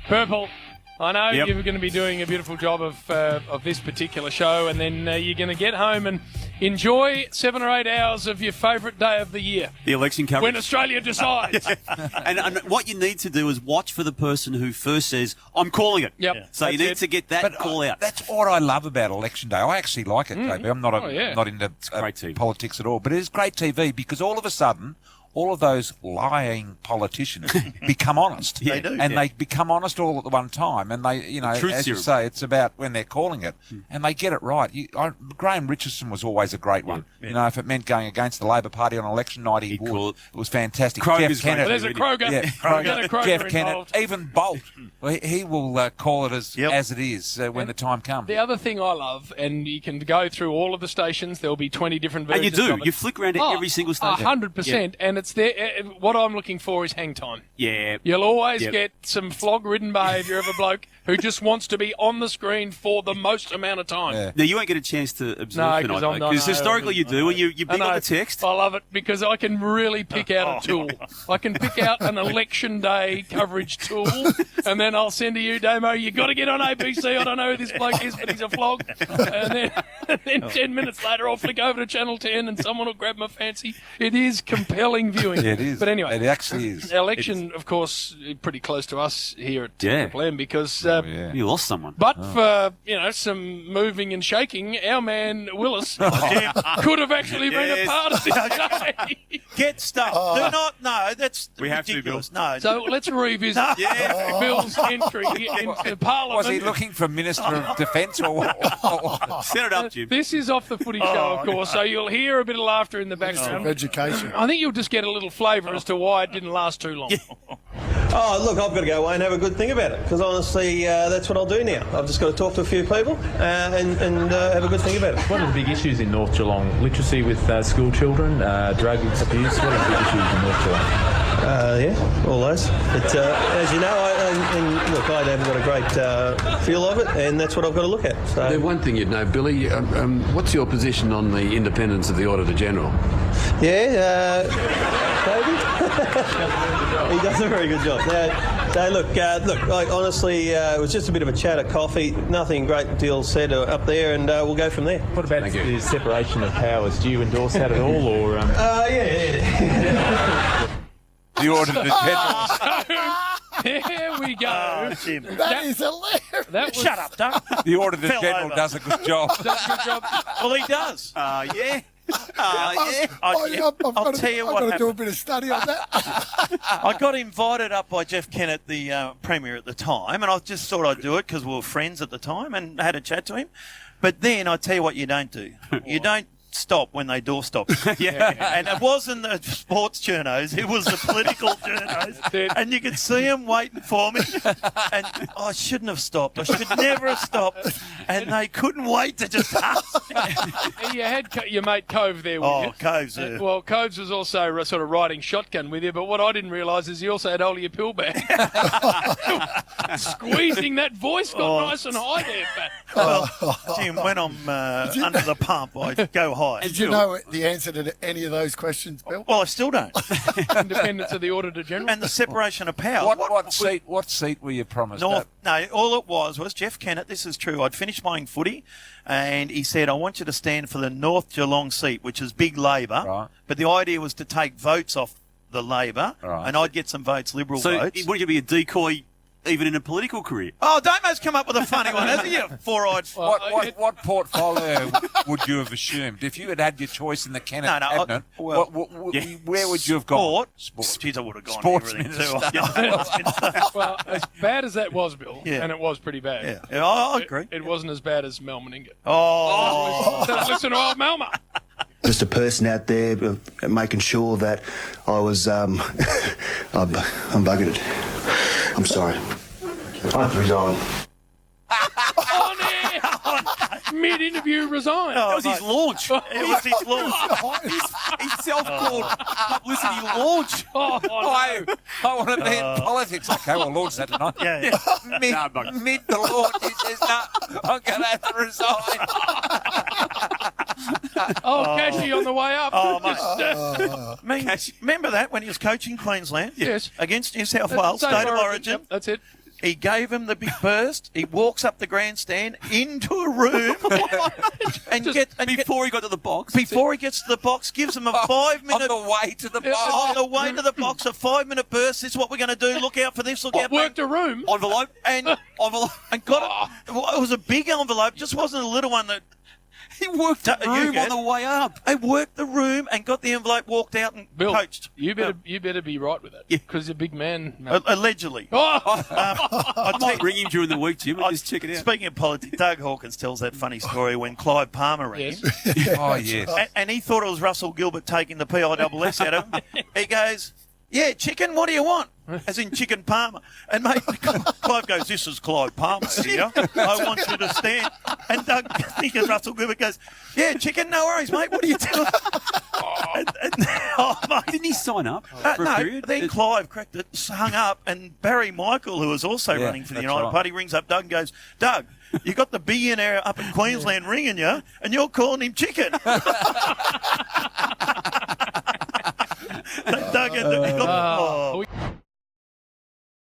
Purple. I know you're going to be doing a beautiful job of this particular show, and then you're going to get home and enjoy 7 or 8 hours of your favourite day of the year. The election coverage. When Australia decides. and what you need to do is watch for the person who first says, I'm calling it. Yep. Yeah. So you need to get that call out. That's what I love about Election Day. I actually like it, JB. I'm not into politics at all. But it is great TV because all of a sudden, all of those lying politicians become honest. They do. And they become honest all at the one time. And they, as you say, it's about when they're calling it. And they get it right. Graham Richardson was always a great one. Yeah. If it meant going against the Labor Party on election night, he would. It was fantastic. Kroger's Jeff Kennett. There's a Kroger. Yeah, Kroger Jeff Kennett. involved. Even Bolt. He will call it as it is when the time comes. The other thing I love, and you can go through all of the stations, there'll be 20 different versions And you do. of it. You flick around to every single station. 100%. And it's there. What I'm looking for is hang time. Yeah. You'll always get some flog-ridden behaviour of a bloke who just wants to be on the screen for the most amount of time. Yeah. Now, you won't get a chance to observe tonight, because historically you do, and you're big on the text. I love it because I can really pick out a tool. I can pick out an election day coverage tool, and then I'll send to you, Damo, you got to get on ABC. I don't know who this bloke is, but he's a flog. And then 10 minutes later, I'll flick over to Channel 10 and someone will grab my fancy. It is compelling viewing. Yeah, it is. But anyway. It actually is. Election, of course, pretty close to us here at Triple M because... You lost someone. But for, some moving and shaking, our man Willis could have actually been a part of this day. Get stuff. Do not. No, that's We have to, ridiculous. Bill. No. So let's revisit Bill's entry into Parliament. Was he looking for Minister of Defence or what? Set it up, Jim. This is off the footy show, of course, so you'll hear a bit of laughter in the background. Education. I think you'll just get a little flavour as to why it didn't last too long. Oh, look, I've got to go away and have a good think about it because honestly, that's what I'll do now. I've just got to talk to a few people and have a good think about it. What are the big issues in North Geelong? Literacy with school children, drug abuse. What are the big issues in North Geelong? All those. But as you know, I haven't got a great feel of it, and that's what I've got to look at. So. The one thing you'd know, Billy, what's your position on the independence of the Auditor General? Yeah, David? He does a very good job. Honestly, it was just a bit of a chat at coffee. Nothing great deal said up there, and we'll go from there. What about the separation of powers? Do you endorse that at all, or? Yeah. The Auditor General. There we go. Jim. That is hilarious. Shut up, Doug. The Auditor Fell General over. does a good job. Well, he does. Yeah. I'll tell you what I've got to do a happened. bit of study on that. I got invited up by Jeff Kennett, the Premier at the time, and I just thought I'd do it because we were friends at the time and had a chat to him. But then I tell you what you don't do. You don't stop when they doorstop. And it wasn't the sports journos, it was the political journos. And you could see them waiting for me. And I shouldn't have stopped. I should never have stopped. And they couldn't wait to just ask me. You had your mate Cove there with you. Oh, Coves, yeah. Well, Coves was also sort of riding shotgun with you, but what I didn't realise is he also had hold of your pill bag. Squeezing that voice got nice and high there, Pat. Well, Jim, when I'm under the pump, I go high. Did you know the answer to any of those questions, Bill? Well, I still don't. Independence of the Auditor General. And the separation of powers. What seat were you promised? No, all it was Jeff Kennett, this is true, I'd finished playing footy and he said, I want you to stand for the North Geelong seat, which is big Labor. Right. But the idea was to take votes off the Labor and I'd get some votes, Liberal votes. So would you be a decoy even in a political career? Oh, Damo's come up with a funny one, hasn't you? Four-eyed. What portfolio would you have assumed if you had had your choice in the Kennett cabinet? Where would you have gone? Sport. Jeez, I would have gone Sports everything minister. too. Well, as bad as that was, Bill, and it was pretty bad. Yeah, I agree. It wasn't as bad as Mel Meninga. Listen to old Melma. Just a person out there making sure that I was, I'm buggered. I'm sorry. I have to resign. Mid-interview resign. That was his launch. It was his launch. His self-called publicity launch. I want to be in politics. Okay, we'll launch that tonight. Mid the launch, he says, no, I'm going to have to resign. Cashy on the way up. Remember that when he was coaching Queensland? Yes. Against New South Wales, State of Origin. Yep, that's it. He gave him the big burst. He walks up the grandstand into a room Before he got to the box. Before he gets to the box, gives him a 5-minute... On the way to the box. On the way to the box, a 5-minute burst. This is what we're going to do. Look out for this. Look out. Worked a room. Envelope. And got it. It was a big envelope. Just wasn't a little one that... He worked the room on the way up. I worked the room and got the envelope, walked out and Bill, coached. You better be right with it. Yeah. Because you're a big man. Allegedly. Oh! I might ring him during the week, Jim, and just check it out. Speaking of politics, Doug Hawkins tells that funny story when Clive Palmer rang him. Oh, yes. And he thought it was Russell Gilbert taking the PISS out of him. He goes, "Yeah, chicken, what do you want?" As in chicken Palmer. And mate, Clive goes, "This is Clive Palmer here. I want you to stand." And Doug, thinking Russell Gilbert goes, "Yeah, chicken, no worries, mate. What are you doing?" Mate. Didn't he sign up for a No, period? then Clive cracked it, hung up, and Barry Michael, who was also running for the United Party, rings up Doug and goes, "Doug, you got the billionaire up in Queensland ringing you, and you're calling him chicken." Doug,